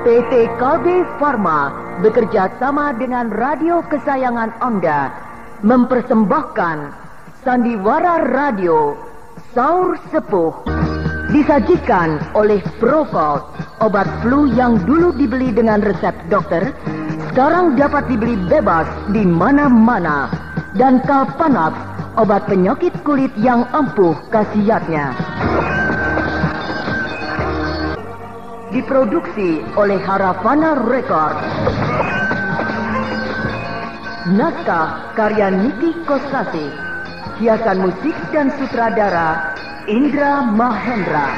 PT KB Pharma bekerja sama dengan radio kesayangan Anda mempersembahkan Sandiwara Radio Saur Sepuh. Disajikan oleh Procold, obat flu yang dulu dibeli dengan resep dokter, sekarang dapat dibeli bebas di mana-mana. Dan Kalpanax, obat penyakit kulit yang ampuh khasiatnya. Diproduksi oleh Haravana Record. Naskah karya Niki Kosasi. Hiasan musik dan sutradara Indra Mahendra.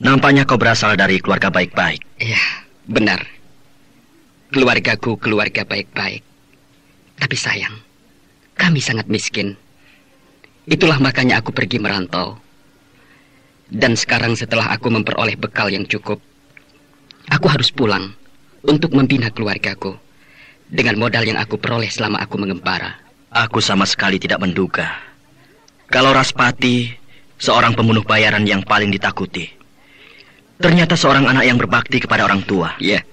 Nampaknya kau berasal dari keluarga baik-baik. Ya, benar. Keluargaku keluarga baik-baik. Tapi sayang, kami sangat miskin. Itulah makanya aku pergi merantau. Dan sekarang setelah aku memperoleh bekal yang cukup, aku harus pulang untuk membina keluargaku dengan modal yang aku peroleh selama aku mengembara. Aku sama sekali tidak menduga kalau Raspati seorang pembunuh bayaran yang paling ditakuti. Ternyata seorang anak yang berbakti kepada orang tua. Ya,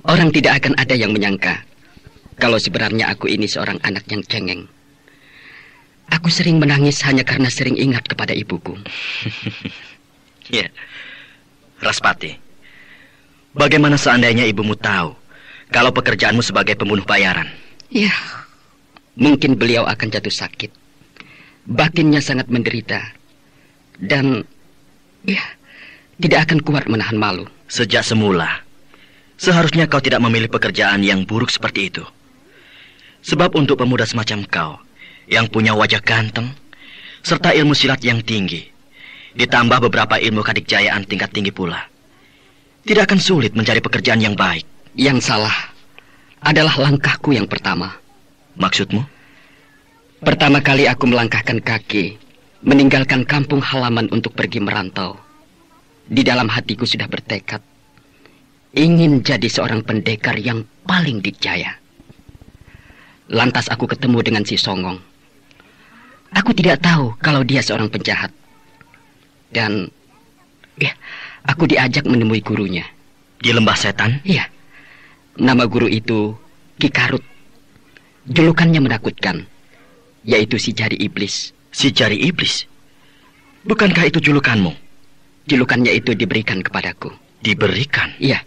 orang tidak akan ada yang menyangka kalau sebenarnya aku ini seorang anak yang cengeng. Aku sering menangis hanya karena sering ingat kepada ibuku. Ya, Raspati, bagaimana seandainya ibumu tahu kalau pekerjaanmu sebagai pembunuh bayaran? Ya, mungkin beliau akan jatuh sakit. Batinnya sangat menderita. Dan, ya, tidak akan kuat menahan malu. Sejak semula, seharusnya kau tidak memilih pekerjaan yang buruk seperti itu. Sebab untuk pemuda semacam kau, yang punya wajah ganteng, serta ilmu silat yang tinggi, ditambah beberapa ilmu kadikjayaan tingkat tinggi pula, tidak akan sulit mencari pekerjaan yang baik. Yang salah adalah langkahku yang pertama. Maksudmu? Pertama kali aku melangkahkan kaki, meninggalkan kampung halaman untuk pergi merantau. Di dalam hatiku sudah bertekad ingin jadi seorang pendekar yang paling dikjaya. Lantas aku ketemu dengan si Songong. Aku tidak tahu kalau dia seorang penjahat. Dan, ya, aku diajak menemui gurunya. Di Lembah Setan? Iya. Nama guru itu Ki Karut. Julukannya menakutkan, yaitu si Jari Iblis. Si Jari Iblis? Bukankah itu julukanmu? Julukannya itu diberikan kepadaku. Diberikan? Iya.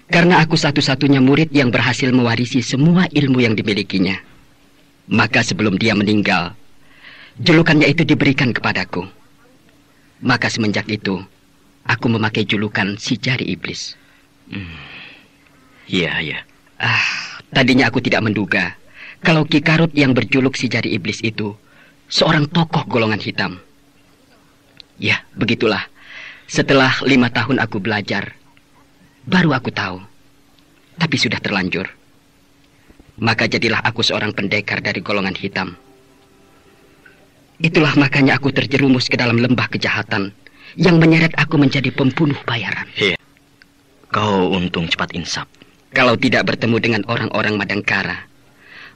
Karena aku satu-satunya murid yang berhasil mewarisi semua ilmu yang dimilikinya. Maka sebelum dia meninggal, julukannya itu diberikan kepadaku. Maka semenjak itu, aku memakai julukan si Jari Iblis. Iya. Tadinya aku tidak menduga kalau Ki Karut yang berjuluk si Jari Iblis itu seorang tokoh golongan hitam. Ya, begitulah. Setelah 5 tahun aku belajar, baru aku tahu. Tapi sudah terlanjur. Maka jadilah aku seorang pendekar dari golongan hitam. Itulah makanya aku terjerumus ke dalam lembah kejahatan yang menyeret aku menjadi pembunuh bayaran. Iya. Kau untung cepat insaf. Kalau tidak bertemu dengan orang-orang Madangkara,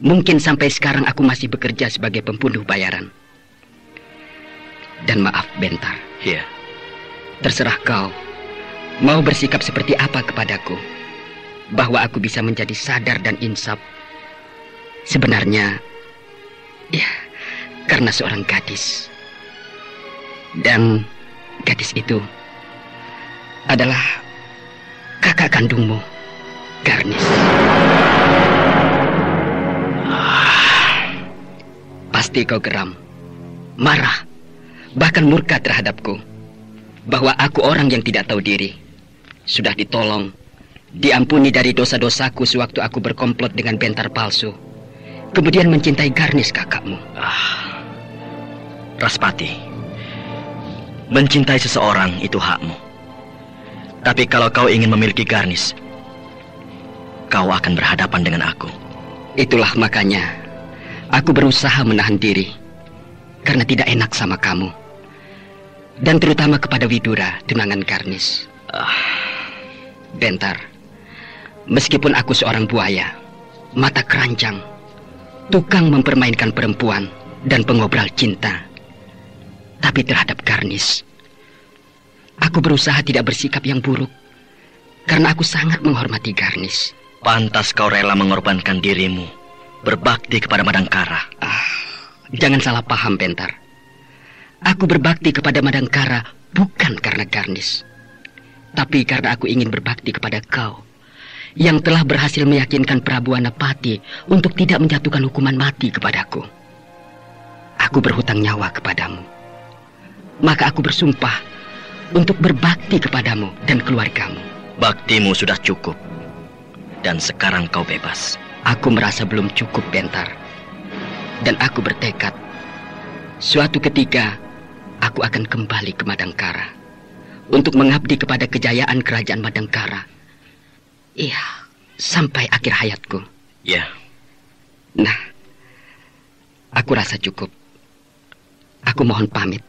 mungkin sampai sekarang aku masih bekerja sebagai pembunuh bayaran. Dan maaf, Bentar. Iya. Terserah kau mau bersikap seperti apa kepadaku, bahwa aku bisa menjadi sadar dan insaf. Sebenarnya, ya, karena seorang gadis. Dan gadis itu adalah kakak kandungmu, Garnis. Pasti kau geram, marah, bahkan murka terhadapku, bahwa aku orang yang tidak tahu diri. Sudah ditolong, diampuni dari dosa-dosaku sewaktu aku berkomplot dengan Bentar palsu, kemudian mencintai Garnis kakakmu. Raspati, mencintai seseorang itu hakmu. Tapi kalau kau ingin memiliki Garnis, kau akan berhadapan dengan aku. Itulah makanya aku berusaha menahan diri, karena tidak enak sama kamu, dan terutama kepada Widura, tunangan Garnis. Bentar, meskipun aku seorang buaya, mata keranjang, tukang mempermainkan perempuan, dan pengobrol cinta, tapi terhadap Garnis, Aku berusaha tidak bersikap yang buruk karena aku sangat menghormati Garnis. Pantas kau rela mengorbankan dirimu berbakti kepada Madangkara. Jangan salah paham, Bentar. Aku berbakti kepada Madangkara bukan karena Garnis, tapi karena aku ingin berbakti kepada kau yang telah berhasil meyakinkan Prabu Anapati untuk tidak menjatuhkan hukuman mati kepadaku. Aku berhutang nyawa kepadamu. Maka aku bersumpah untuk berbakti kepadamu dan keluargamu. Baktimu sudah cukup, dan sekarang kau bebas. Aku merasa belum cukup, Bentar. Dan aku bertekad, suatu ketika aku akan kembali ke Madangkara untuk mengabdi kepada kejayaan kerajaan Madangkara. Iya, sampai akhir hayatku. Ya. Nah, aku rasa cukup. Aku mohon pamit.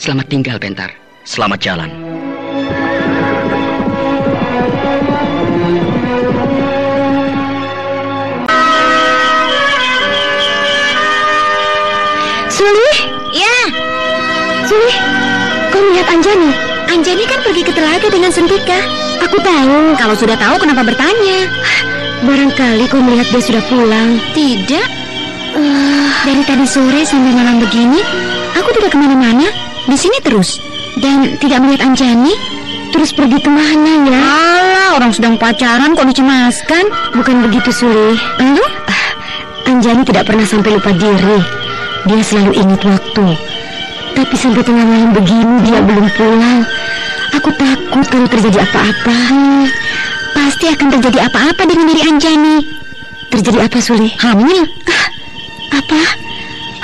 Selamat tinggal, Bentar. Selamat jalan. Suli? Ya. Suli, kau melihat Anjani? Anjani kan pergi ke telaga dengan Sentika. Aku tahu, kalau sudah tahu kenapa bertanya? Barangkali kau melihat dia sudah pulang. Tidak. Dari tadi sore sampai malam begini, aku tidak kemana-mana. Di sini terus. Dan tidak melihat Anjani. Terus pergi kemana ya? Alah, orang sedang pacaran kok dicemaskan. Bukan begitu, Suli. Lalu? Anjani tidak pernah sampai lupa diri. Dia selalu ingat waktu. Tapi sampai tengah malam begini dia belum pulang. Aku takut kalau terjadi apa-apa. Pasti akan terjadi apa-apa dengan diri Anjani. Terjadi apa, Suli? Hamil? Apa?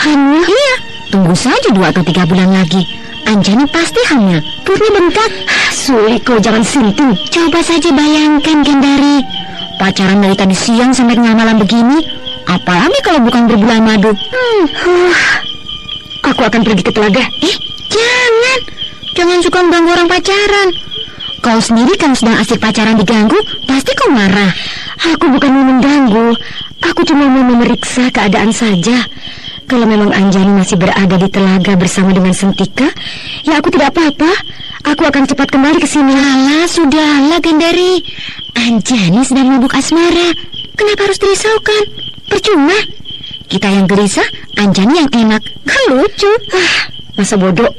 Hamil? Iya. Tunggu saja 2 atau 3 bulan lagi. Anjani pasti hamil. Purni bengkak. Suli, kau jangan sentuh. Coba saja bayangkan, Gendari. Pacaran dari tadi siang sampai tengah malam begini. Apalagi kalau bukan berbulan madu. Aku akan pergi ke telaga. Jangan. Jangan suka mengganggu orang pacaran. Kau sendiri kan sedang asik pacaran diganggu, pasti kau marah. Aku bukan mau mengganggu. Aku cuma mau memeriksa keadaan saja. Kalau memang Anjani masih berada di telaga bersama dengan Sentika, ya aku tidak apa-apa. Aku akan cepat kembali ke sini. Alah, sudahlah, Gendari. Anjani sedang mabuk asmara. Kenapa harus dirisaukan? Percuma. Kita yang gelisah, Anjani yang enak. Kan lucu. Masa bodoh.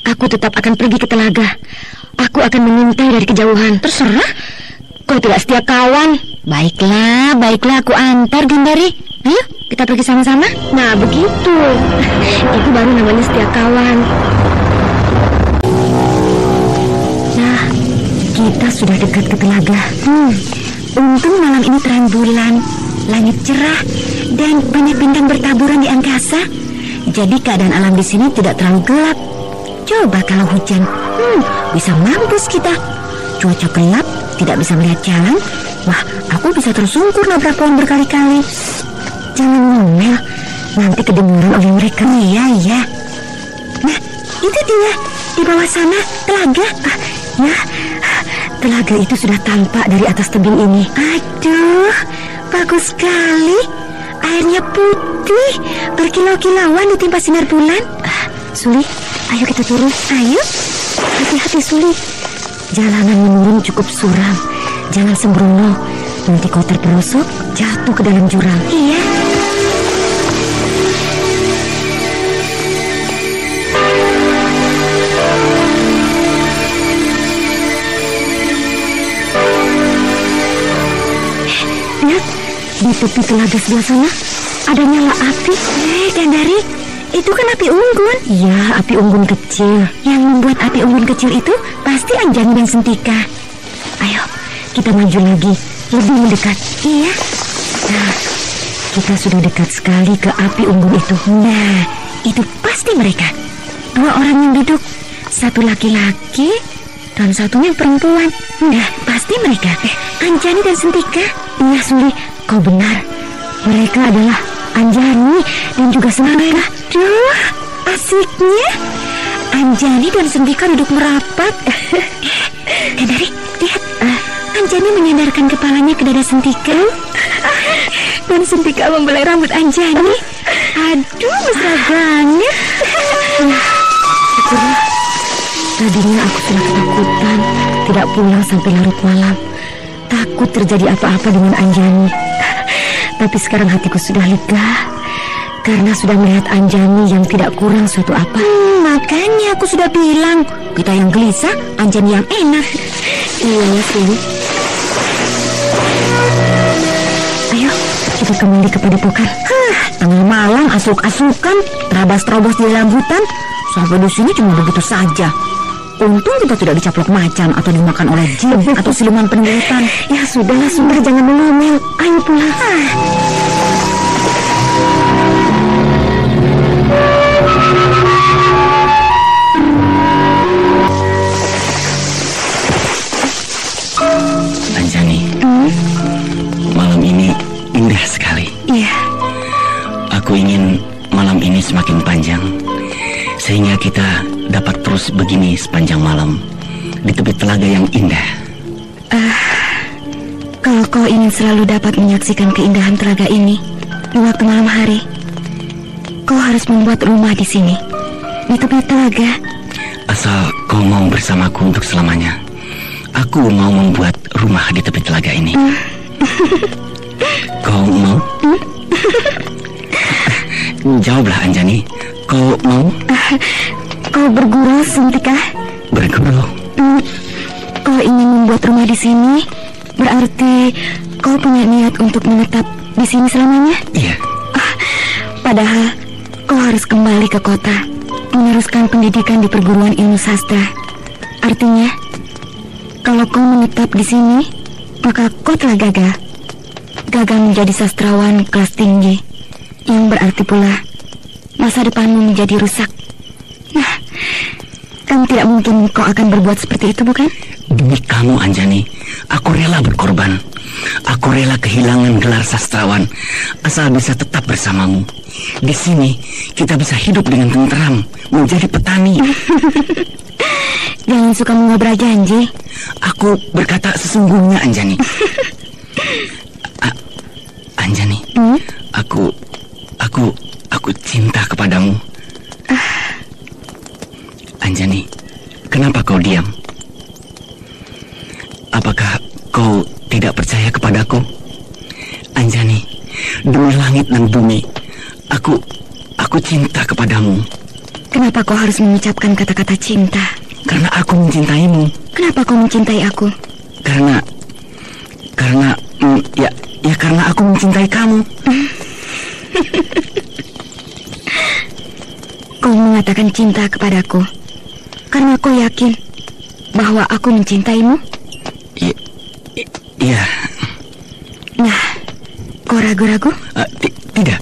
Aku tetap akan pergi ke telaga. Aku akan mengintai dari kejauhan. Terserah. Kau tidak setia kawan. Baiklah, aku antar, Gendari. Ayo, kita pergi sama-sama. Nah, begitu. Itu baru namanya setia kawan. Nah, kita sudah dekat ke telaga. Untung malam ini terang bulan, langit cerah, dan banyak bintang bertaburan di angkasa. Jadi keadaan alam di sini tidak terlalu gelap. Coba kalau hujan, bisa mampus kita. Cuaca gelap, tidak bisa melihat jalan. Wah, aku bisa tersungkur nabrak pohon berkali-kali. Jangan ngomel, nanti kedengaran oleh mereka. Iya. Nah, itu dia, di bawah sana, telaga. Ya, telaga itu sudah tampak dari atas tebing ini. Aduh, bagus sekali. Airnya putih, berkilau-kilauan ditimpa sinar bulan. Suli, ayo kita turun. Ayo, hati-hati Suli. Jalanan menurun cukup suram. Jangan sembrono, nanti kau terperosok, jatuh ke dalam jurang. Iya. Lihat, di tepi telaga sebelah sana ada nyala api. Gendari, itu kan api unggun. Iya, api unggun kecil. Yang membuat api unggun kecil itu pasti Anjani dan Sentika. Ayo, kita maju lagi, lebih mendekat. Iya. Nah, kita sudah dekat sekali ke api unggun itu. Nah, itu pasti mereka. 2 orang yang duduk, satu laki-laki dan satunya perempuan. Nah, pasti mereka. Anjani dan Sentika. Iya, Suli, kau benar. Mereka adalah Anjani dan juga Sentika. Duh, asiknya. Anjani dan Sentika duduk merapat. Gendari, lihat. Anjani menyandarkan kepalanya ke dada Sentika. Dan Sentika membelai rambut Anjani. Aduh, mesra banget. Syukurlah. Tadinya aku sudah ketakutan, tidak pulang sampai larut malam. Takut terjadi apa-apa dengan Anjani. Tapi sekarang hatiku sudah lega, karena sudah melihat Anjani yang tidak kurang suatu apa. Makanya aku sudah bilang, kita yang gelisah, Anjani yang enak. Iya ya, Suli. Ayo, kita kembali ke padepokan. Tengah malam asuk-asukan, terabas-terabas di dalam hutan. Sampai di sini cuma begitu saja. Untung kita tidak dicaplok macan atau dimakan oleh jin atau siluman pendidikan. Ya sudahlah, sudah jangan mengomel. Ayo pulang. Anjani, malam ini indah sekali. Iya. Aku ingin malam ini semakin panjang, sehingga kita dapat terus begini sepanjang malam di tepi telaga yang indah. Kalau kau ingin selalu dapat menyaksikan keindahan telaga ini di waktu malam hari, kau harus membuat rumah di sini, di tepi telaga. Asal kau mau bersamaku untuk selamanya, aku mau membuat rumah di tepi telaga ini. Kau mau? Jawablah Anjani, kau mau? Kau bergurau, Sentika? Bergurau? Kau ingin membuat rumah di sini, berarti kau punya niat untuk menetap di sini selamanya? Iya. Padahal kau harus kembali ke kota, meneruskan pendidikan di perguruan ilmu sastra. Artinya, kalau kau menetap di sini, maka kau telah gagal. Gagal menjadi sastrawan kelas tinggi, yang berarti pula masa depanmu menjadi rusak. Nah, kan tidak mungkin kau akan berbuat seperti itu, bukan? Demi kamu, Anjani, aku rela berkorban. Aku rela kehilangan gelar sastrawan, asal bisa tetap bersamamu. Di sini, kita bisa hidup dengan tenteram, menjadi petani. Jangan suka mengobrol janji. Aku berkata sesungguhnya, Anjani. Anjani, aku cinta kepadamu. Anjani, kenapa kau diam? Apakah kau tidak percaya kepadaku? Anjani, demi langit dan bumi, aku cinta kepadamu. Kenapa kau harus mengucapkan kata-kata cinta? Karena aku mencintaimu. Kenapa kau mencintai aku? Karena karena aku mencintai kamu. Kau mengatakan cinta kepadaku karena kau yakin bahwa aku mencintaimu? Iya. Nah, kau ragu-ragu? Tidak,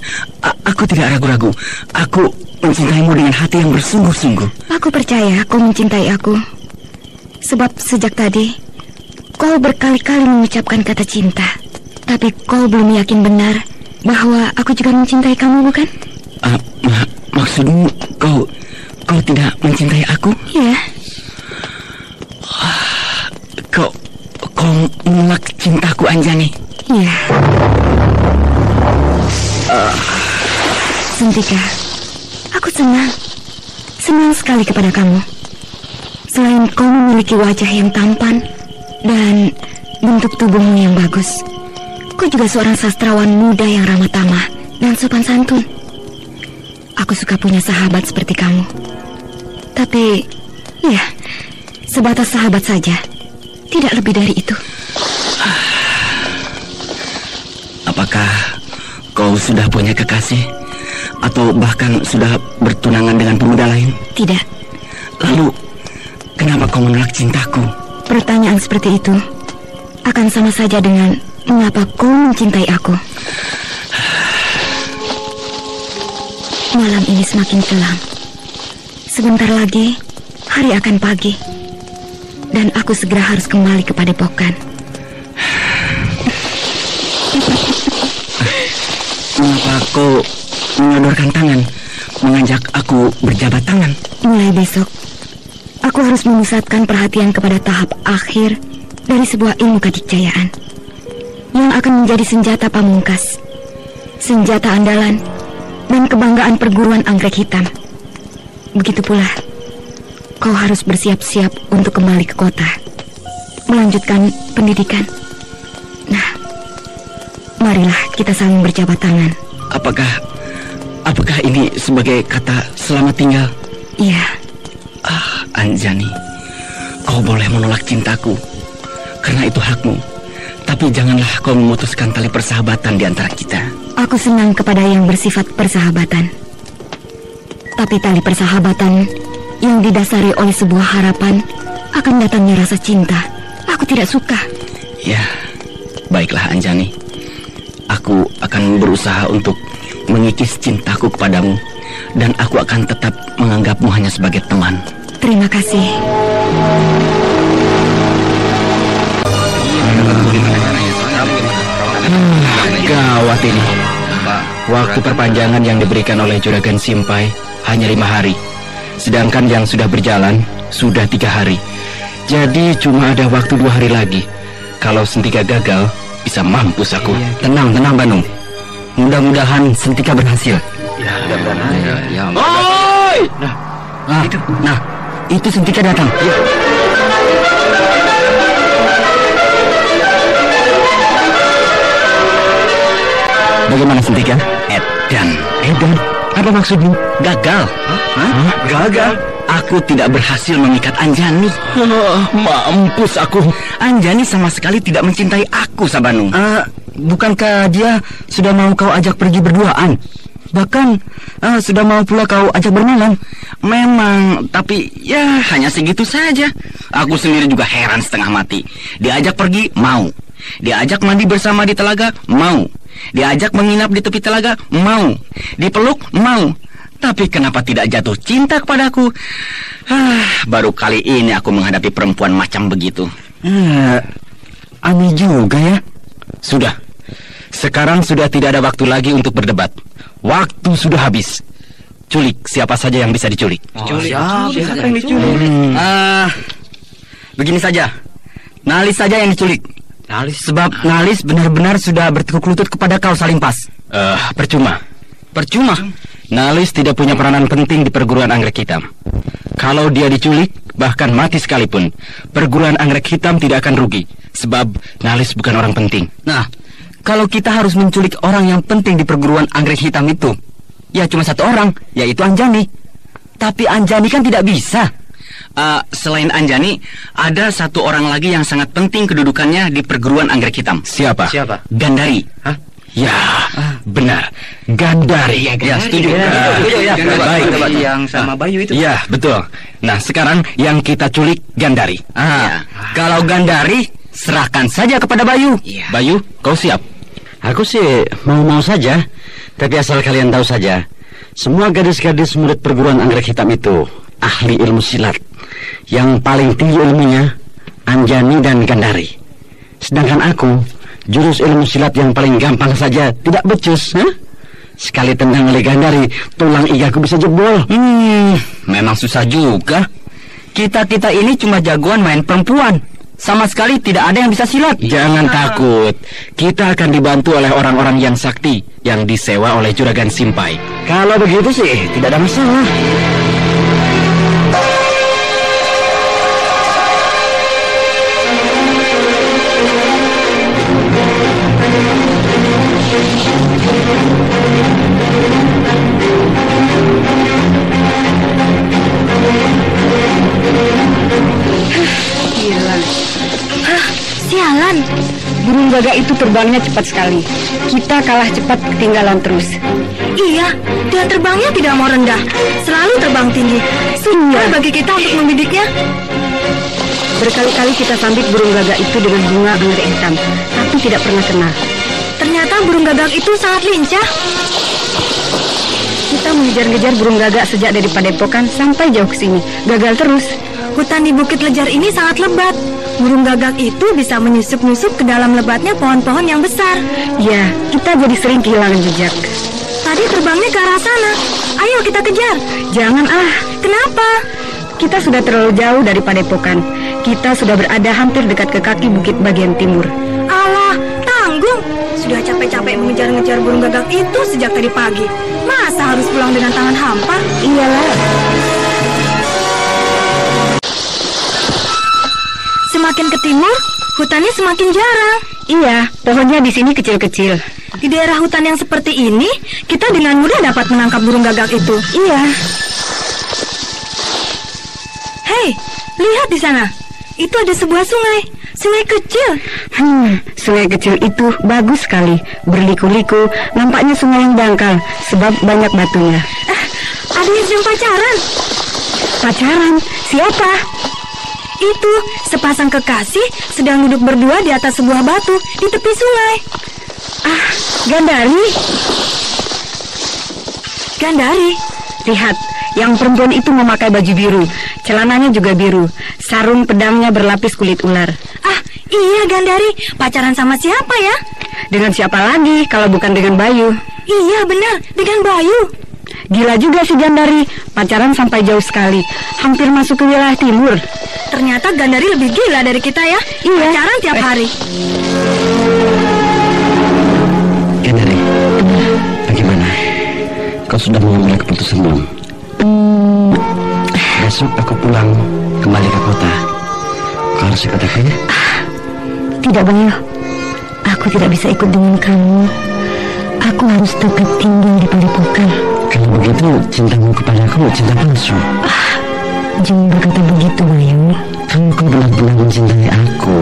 aku tidak ragu-ragu. Aku mencintaimu dengan hati yang bersungguh-sungguh. Aku percaya kau mencintai aku. Sebab sejak tadi kau berkali-kali mengucapkan kata cinta. Tapi kau belum yakin benar bahwa aku juga mencintai kamu, bukan? Maksudmu kau tidak mencintai aku? Iya. Kau menolak cintaku, Anjani? Iya. Sentika, aku senang sekali kepada kamu. Selain kau memiliki wajah yang tampan dan bentuk tubuhmu yang bagus, kau juga seorang sastrawan muda yang ramah tamah dan sopan santun. Aku suka punya sahabat seperti kamu. Tapi, ya, sebatas sahabat saja. Tidak lebih dari itu. Apakah kau sudah punya kekasih? Atau bahkan sudah bertunangan dengan pemuda lain? Tidak. Lalu, kenapa kau menolak cintaku? Pertanyaan seperti itu akan sama saja dengan mengapa kau mencintai aku. Malam ini semakin kelam. Sebentar lagi hari akan pagi, dan aku segera harus kembali ke padepokan. Mengapa kau menyodorkan tangan, mengajak aku berjabat tangan? Mulai besok, aku harus memusatkan perhatian kepada tahap akhir dari sebuah ilmu kadikjayaan yang akan menjadi senjata pamungkas, senjata andalan, dan kebanggaan perguruan anggrek hitam. Begitu pula, kau harus bersiap-siap untuk kembali ke kota, melanjutkan pendidikan. Nah, marilah kita saling berjabat tangan. Apakah ini sebagai kata selamat tinggal? Iya. Anjani, kau boleh menolak cintaku, karena itu hakmu. Tapi janganlah kau memutuskan tali persahabatan di antara kita. Aku senang kepada yang bersifat persahabatan. Tapi tali persahabatan yang didasari oleh sebuah harapan akan datangnya rasa cinta. Aku tidak suka. Ya, baiklah Anjani. Aku akan berusaha untuk mengikis cintaku kepadamu, dan aku akan tetap menganggapmu hanya sebagai teman. Terima kasih. Gawat ini. Waktu perpanjangan yang diberikan oleh Juragan Simpai hanya 5 hari, sedangkan yang sudah berjalan sudah 3 hari. Jadi cuma ada waktu 2 hari lagi. Kalau Sentika gagal, bisa mampus aku. Tenang Bandung. Mudah-mudahan Sentika berhasil. Oi! Nah, itu Sentika datang. Bagaimana Sentika? Edan? Apa maksudmu? Gagal? Gagal? Aku tidak berhasil mengikat Anjani. Mampus aku. Anjani sama sekali tidak mencintai aku, Sabanung. Bukankah dia sudah mau kau ajak pergi berduaan? Bahkan sudah mau pula kau ajak bermalam. Memang, tapi ya hanya segitu saja. Aku sendiri juga heran setengah mati. Diajak pergi, mau. Diajak mandi bersama di telaga, mau. Diajak menginap di tepi telaga, mau. Dipeluk, mau. Tapi kenapa tidak jatuh cinta kepadaku? Baru kali ini aku menghadapi perempuan macam begitu. Aneh juga ya. Sudah. Sekarang sudah tidak ada waktu lagi untuk berdebat. Waktu sudah habis. Culik siapa saja yang bisa diculik. Siapa yang diculik? Begini saja. Nalis saja yang diculik. Sebab Nalis benar-benar sudah bertekuk lutut kepada kau Salimpas. Percuma. Nalis tidak punya peranan penting di perguruan anggrek hitam. Kalau dia diculik, bahkan mati sekalipun, perguruan anggrek hitam tidak akan rugi. Sebab Nalis bukan orang penting. Nah, kalau kita harus menculik orang yang penting di perguruan anggrek hitam itu, ya cuma satu orang, yaitu Anjani. Tapi Anjani kan tidak bisa. Selain Anjani, ada satu orang lagi yang sangat penting kedudukannya di perguruan anggrek hitam. Siapa? Gandari. Hah? Ya, benar. Gandari. Ya, setuju. Baik. Yang sama Bayu itu. Ya, betul. Nah, sekarang yang kita culik Gandari. Kalau Gandari, serahkan saja kepada Bayu. Bayu, kau siap? Aku sih mau-mau saja. Tapi asal kalian tahu saja, semua gadis-gadis murid perguruan anggrek hitam itu ahli ilmu silat. Yang paling tinggi ilmunya Anjani dan Gandari. Sedangkan aku, jurus ilmu silat yang paling gampang saja, tidak becus. Sekali tendang oleh Gandari, tulang igaku bisa jebol. Memang susah juga. Kita ini cuma jagoan main perempuan. Sama sekali tidak ada yang bisa silat. Jangan takut. Kita akan dibantu oleh orang-orang yang sakti yang disewa oleh Juragan Simpai. Kalau begitu sih tidak ada masalah. Sialan, burung gagak itu terbangnya cepat sekali. Kita kalah cepat, ketinggalan terus. Iya, dia terbangnya tidak mau rendah, selalu terbang tinggi. Sulit bagi kita untuk membidiknya. Berkali-kali kita sambit burung gagak itu dengan bunga anggrek hitam, tapi tidak pernah kena. Ternyata burung gagak itu sangat lincah. Kita mengejar-ngejar burung gagak sejak dari Padepokan sampai jauh ke sini, gagal terus. Hutan di Bukit Lejar ini sangat lebat. Burung gagak itu bisa menyusup-nyusup ke dalam lebatnya pohon-pohon yang besar. Ya, kita jadi sering kehilangan jejak. Tadi terbangnya ke arah sana. Ayo kita kejar. Jangan Kenapa? Kita sudah terlalu jauh dari Padepokan. Kita sudah berada hampir dekat ke kaki bukit bagian timur. Alah, tanggung. Sudah capek-capek mengejar-ngejar burung gagak itu sejak tadi pagi. Masa harus pulang dengan tangan hampa? Iyalah. semakin ke timur, hutannya semakin jarang. Iya, pohonnya di sini kecil-kecil. Di daerah hutan yang seperti ini, kita dengan mudah dapat menangkap burung gagak itu. Iya. Hei, lihat di sana. Itu ada sebuah sungai. Sungai kecil. Sungai kecil itu bagus sekali. Berliku-liku, nampaknya sungai yang dangkal sebab banyak batunya. Ada yang sedang pacaran. Pacaran? Siapa? Itu sepasang kekasih sedang duduk berdua di atas sebuah batu di tepi sungai. Gandari. Gandari. Lihat, yang perempuan itu memakai baju biru. Celananya juga biru. Sarung pedangnya berlapis kulit ular. Iya Gandari. Pacaran sama siapa ya? Dengan siapa lagi kalau bukan dengan Bayu? Iya benar, dengan Bayu. Gila juga si Gandari. Pacaran sampai jauh sekali. Hampir masuk ke wilayah timur. Ternyata Gandari lebih gila dari kita ya. Iya. Pacaran tiap hari. Gandari, bagaimana? Kau sudah mengambil keputusan belum? Besok aku pulang kembali ke kota. Kau harus ikut aku ya? Tidak, Bayu. Aku tidak bisa ikut dengan kamu. Aku harus tetap tinggal di padepokan. Kalau begitu, cintamu kepadaku cinta palsu. Jangan berkata begitu, Bayu. Kalau kau benar-benar mencintai aku,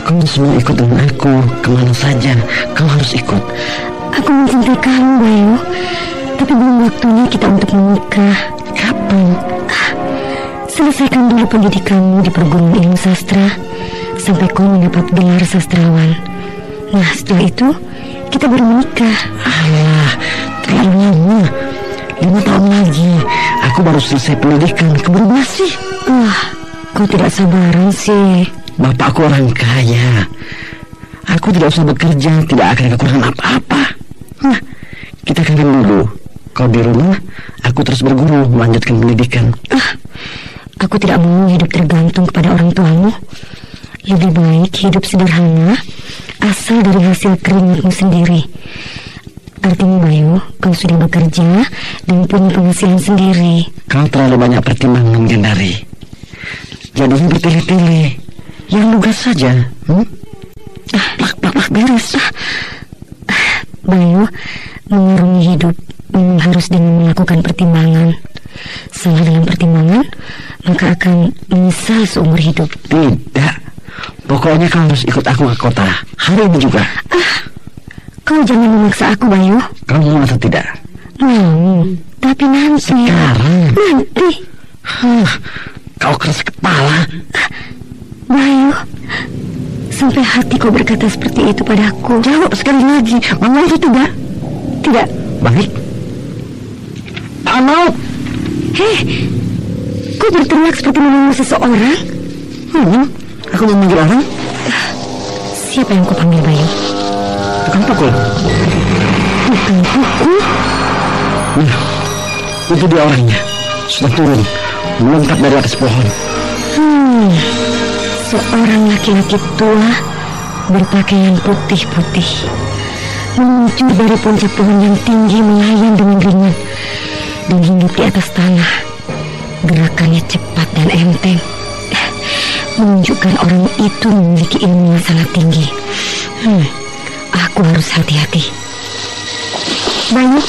kau harus mau ikut dengan aku kemana saja. Kau harus ikut. Aku mencintai kamu, Bayu. Tapi belum waktunya kita untuk menikah. Kapan? Selesaikan dulu pendidikanmu di perguruan ilmu sastra sampai kau mendapat gelar sastrawan. Nah, setelah itu kita baru menikah. Alah, terlalu lama. 5 tahun lagi aku baru selesai pendidikan. Keburu masih. Kau tidak sabaran sih. Bapakku orang kaya. Aku tidak usah bekerja, tidak akan kekurangan apa-apa. Kita kawin dulu. Kau di rumah, aku terus berguru melanjutkan pendidikan. Aku tidak mau hidup tergantung kepada orang tuamu. Lebih baik hidup sederhana, asal dari hasil keringatmu sendiri. Artinya, Bayu, kau sudah bekerja dan punya penghasilan sendiri. Kau terlalu banyak pertimbangan, Gandari. Jadinya bertele-tele. Yang lugas saja. Plak beres. Bayu, mengarungi hidup harus dengan melakukan pertimbangan. Salah dalam pertimbangan, maka akan menyesal seumur hidup. Tidak. Pokoknya kau harus ikut aku ke kota. Hari ini juga. Kau jangan memaksa aku, Bayu. Kau mau atau tidak? Mau, tapi nanti. Sekarang? Nanti. Kau keras kepala. Bayu, sampai hati kau berkata seperti itu padaku. Jawab sekali lagi. Mau atau tidak? Tidak. Baik. Tak mau. Hei, kau berteriak seperti memanggil seseorang? Aku mau manggil orang. Siapa yang kau panggil, Bayu? Tukang pukul. Tukang pukul? Nah, itu dia orangnya. Sudah turun, melompat dari atas pohon. Seorang laki-laki tua berpakaian putih-putih meluncur dari puncak pohon yang tinggi, melayang dengan ringan dan hinggap di atas tanah. Gerakannya cepat dan enteng, menunjukkan orang itu memiliki ilmu yang sangat tinggi. Aku harus hati-hati. Bayu,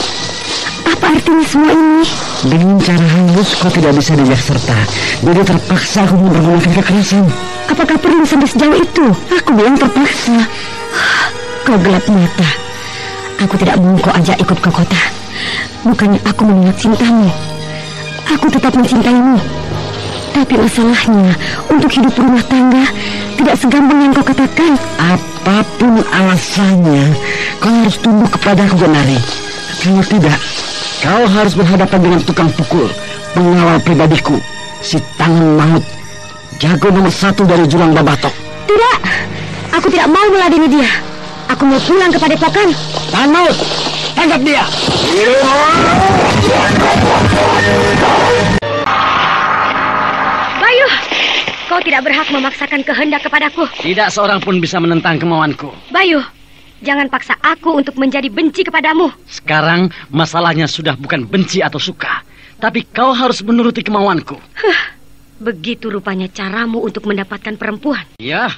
apa artinya semua ini? Dengan cara halus kau tidak bisa diajak serta. Jadi terpaksa aku mempergunakan kekerasan. Apakah perlu sampai sejauh itu? Aku bilang terpaksa. Kau gelap mata. Aku tidak mau kau ajak ikut ke kota. Bukannya aku menolak cintamu. Aku tetap mencintaimu. Tapi masalahnya, untuk hidup rumah tangga tidak segampang yang kau katakan. Apapun alasannya, kau harus tunduk kepadaku, Gandari. Kalau tidak, kau harus berhadapan dengan tukang pukul, pengawal pribadiku, si tangan maut, jago nomor 1 dari Jurang Babatok. Tidak, aku tidak mau meladeni dia. Aku mau pulang ke padepokan. Tangan maut, tangkap dia. Bayu, kau tidak berhak memaksakan kehendak kepadaku. Tidak seorang pun bisa menentang kemauanku. Bayu, jangan paksa aku untuk menjadi benci kepadamu. Sekarang masalahnya sudah bukan benci atau suka, tapi kau harus menuruti kemauanku. Begitu rupanya caramu untuk mendapatkan perempuan. Ya,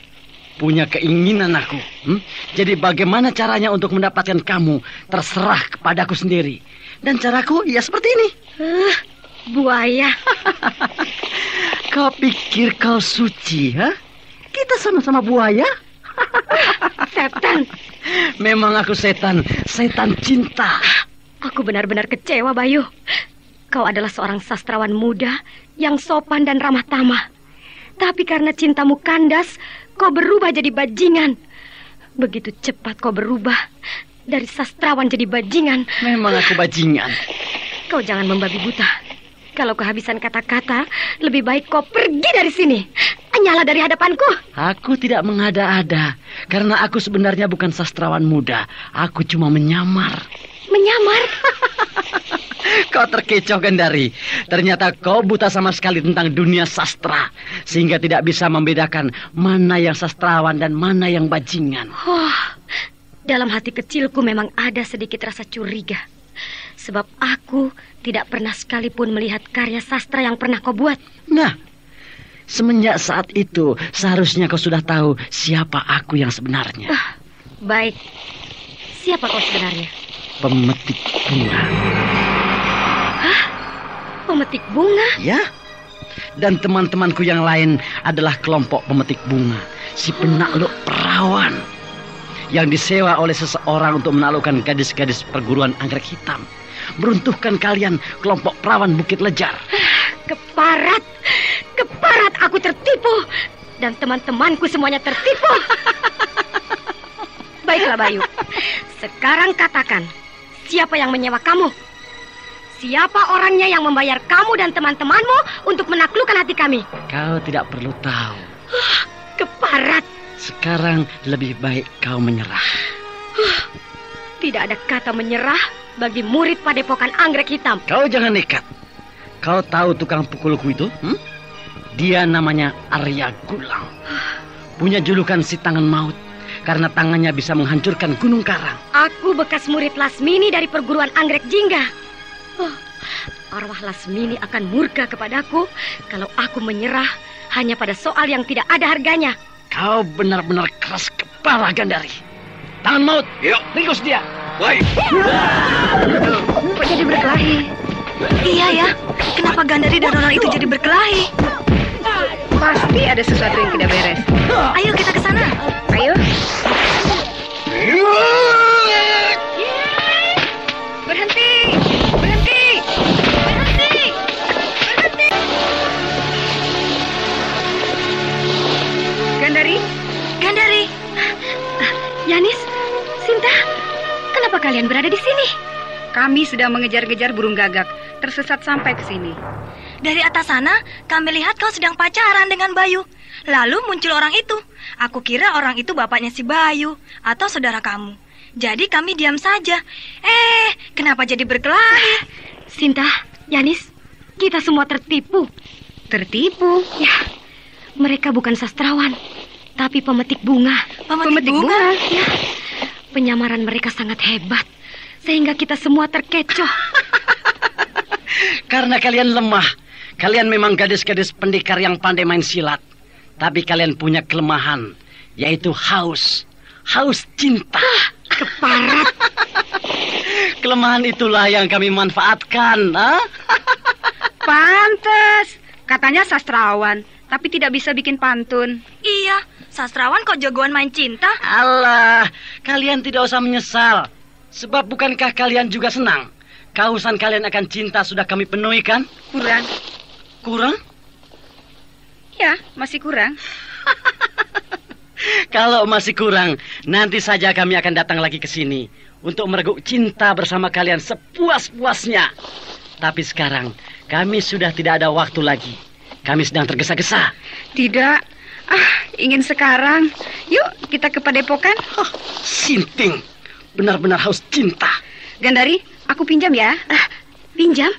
punya keinginan aku. Jadi bagaimana caranya untuk mendapatkan kamu? Terserah kepadaku sendiri. Dan caraku ya seperti ini. Buaya. Kau pikir kau suci, ha? Kita sama-sama buaya. Setan. Memang aku setan cinta. Aku benar-benar kecewa, Bayu. Kau adalah seorang sastrawan muda yang sopan dan ramah tamah. Tapi karena cintamu kandas, kau berubah jadi bajingan. Begitu cepat kau berubah dari sastrawan jadi bajingan. Memang aku bajingan. Kau jangan membabi buta. Kalau kehabisan kata-kata, lebih baik kau pergi dari sini. Nyala dari hadapanku. Aku tidak mengada-ada. Karena aku sebenarnya bukan sastrawan muda. Aku cuma menyamar. Menyamar? Kau terkecoh, Gandari. Ternyata kau buta sama sekali tentang dunia sastra. Sehingga tidak bisa membedakan mana yang sastrawan dan mana yang bajingan. Dalam hati kecilku memang ada sedikit rasa curiga. Sebab aku tidak pernah sekalipun melihat karya sastra yang pernah kau buat. Nah, semenjak saat itu seharusnya kau sudah tahu siapa aku yang sebenarnya. Baik, siapa kau sebenarnya? Pemetik bunga. Hah? Pemetik bunga? Ya, dan teman-temanku yang lain adalah kelompok pemetik bunga. Si penakluk perawan yang disewa oleh seseorang untuk menaklukkan gadis-gadis perguruan anggrek hitam. Meruntuhkan kalian, kelompok perawan Bukit Lejar. Keparat, aku tertipu. Dan teman-temanku semuanya tertipu. Baiklah, Bayu. Sekarang katakan, siapa yang menyewa kamu? Siapa orangnya yang membayar kamu dan teman-temanmu untuk menaklukkan hati kami? Kau tidak perlu tahu. Keparat. Sekarang lebih baik kau menyerah. Tidak ada kata menyerah bagi murid padepokan anggrek hitam. Kau jangan nekat. Kau tahu tukang pukulku itu? Dia namanya Arya Gulang. Punya julukan si tangan maut karena tangannya bisa menghancurkan gunung karang. Aku bekas murid Lasmini dari perguruan anggrek jingga. Arwah Lasmini akan murka kepadaku kalau aku menyerah hanya pada soal yang tidak ada harganya. Kau benar-benar keras kepala, Gandari. Tangan maut, yuk, ringkus dia. Baik. Kok jadi berkelahi? Iya ya, kenapa Gandari dan orang itu jadi berkelahi? Pasti ada sesuatu yang tidak beres. Ayo kita ke sana. Ayo. Berhenti. Gandari. Yanis, Sinta, kenapa kalian berada di sini? Kami sedang mengejar-ngejar burung gagak, tersesat sampai ke sini. Dari atas sana, kami lihat kau sedang pacaran dengan Bayu. Lalu muncul orang itu. Aku kira orang itu bapaknya si Bayu atau saudara kamu. Jadi kami diam saja. Kenapa jadi berkelahi? Sinta, Yanis, kita semua tertipu. Tertipu? Ya, mereka bukan sastrawan, tapi pemetik bunga. Pemetik bunga? Ya, penyamaran mereka sangat hebat, sehingga kita semua terkecoh. Karena kalian lemah. Kalian memang gadis-gadis pendekar yang pandai main silat. Tapi kalian punya kelemahan, yaitu haus. Haus cinta. Keparat. Kelemahan itulah yang kami manfaatkan. Pantes. Katanya sastrawan, tapi tidak bisa bikin pantun. Iya, sastrawan kok jagoan main cinta? Alah, kalian tidak usah menyesal. Sebab bukankah kalian juga senang? Kehausan kalian akan cinta sudah kami penuhi, kan? Kurang. Kurang? Ya, masih kurang. Kalau masih kurang, nanti saja kami akan datang lagi ke sini untuk mereguk cinta bersama kalian sepuas-puasnya. Tapi sekarang, kami sudah tidak ada waktu lagi. Kami sedang tergesa-gesa. Tidak. Ingin sekarang. Yuk, kita ke padepokan. Sinting. Benar-benar haus cinta. Gandari, aku pinjam ya. Pinjam?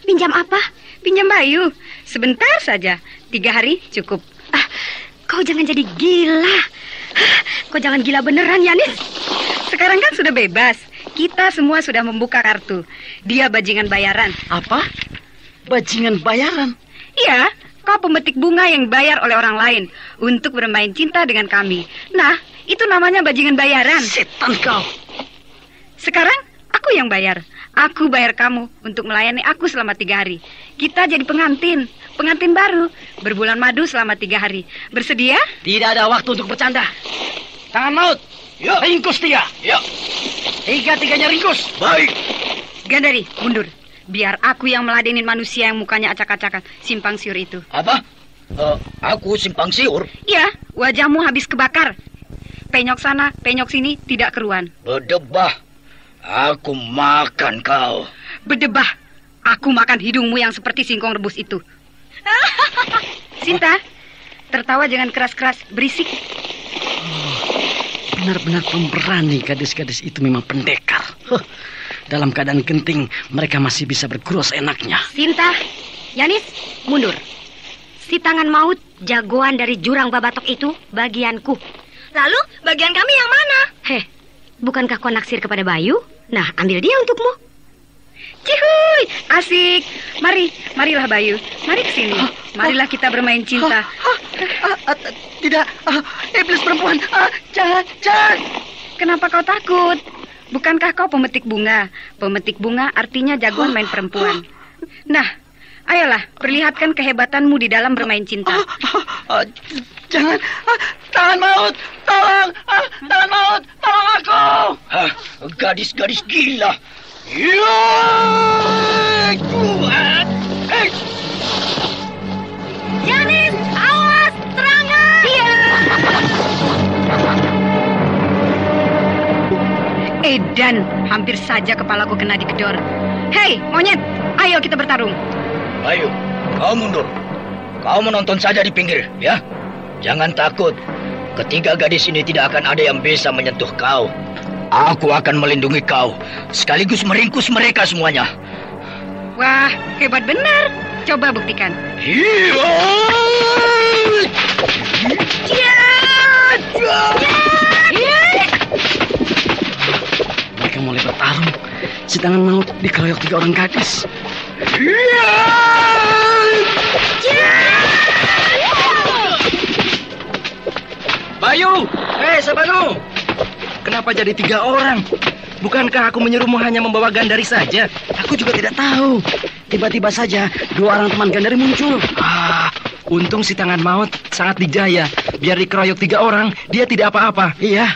Pinjam apa? Pinjam Bayu. Sebentar saja. 3 hari cukup. Kau jangan jadi gila. Kau jangan gila beneran, Yanis. Sekarang kan sudah bebas. Kita semua sudah membuka kartu. Dia bajingan bayaran. Apa? Bajingan bayaran? Iya, kau pemetik bunga yang bayar oleh orang lain untuk bermain cinta dengan kami. Nah, itu namanya bajingan bayaran. Setan kau. Sekarang aku yang bayar. Aku bayar kamu untuk melayani aku selama 3 hari. Kita jadi pengantin baru. Berbulan madu selama 3 hari. Bersedia? Tidak ada waktu untuk bercanda. Tangan maut. Ya. Ringkus 3. Ya. 3-3-nya ringkus. Baik. Gandari, mundur. Biar aku yang meladenin manusia yang mukanya acak-acakan. Simpang siur itu. Apa? Aku simpang siur? Iya, wajahmu habis kebakar. Penyok sana, penyok sini, tidak keruan. Berdebah. Aku makan kau. Berdebah. Aku makan hidungmu yang seperti singkong rebus itu. Sinta, tertawa jangan keras-keras, berisik. Benar-benar pemberani gadis-gadis itu, memang pendekar. Dalam keadaan genting, mereka masih bisa bergurau seenaknya. Sinta, Yanis, mundur. Si tangan maut, jagoan dari jurang babatok itu, bagianku. Lalu, bagian kami yang mana? Heh, bukankah kau naksir kepada Bayu? Nah, ambil dia untukmu. Cihuy, asik. Marilah Bayu. Mari ke sini. Marilah kita bermain cinta. Tidak, iblis perempuan. Jangan. Kenapa kau takut? Bukankah kau pemetik bunga? Pemetik bunga artinya jagoan main perempuan. Nah, ayolah, perlihatkan kehebatanmu di dalam bermain cinta. Jangan. Tangan maut. Tolong. Tangan maut. Tolong aku. Gadis-gadis gila. Yanis, awas, serangan! Iya. Edan, hampir saja kepalaku kena digedor. Hei, monyet, ayo kita bertarung. Ayo, kau mundur. Kau menonton saja di pinggir, ya. Jangan takut. Ketiga gadis ini tidak akan ada yang bisa menyentuh kau. Aku akan melindungi kau, sekaligus meringkus mereka semuanya. Wah, hebat benar. Coba buktikan. Mereka mulai bertarung. Si tangan maut dikeroyok 3 orang gadis. Bayu! Hei, Sabanu! Kenapa jadi 3 orang? Bukankah aku menyuruhmu hanya membawa Gandari saja? Aku juga tidak tahu. Tiba-tiba saja 2 orang teman Gandari muncul. Untung si tangan maut sangat dijaya. Biar dikeroyok 3 orang, dia tidak apa-apa. Iya.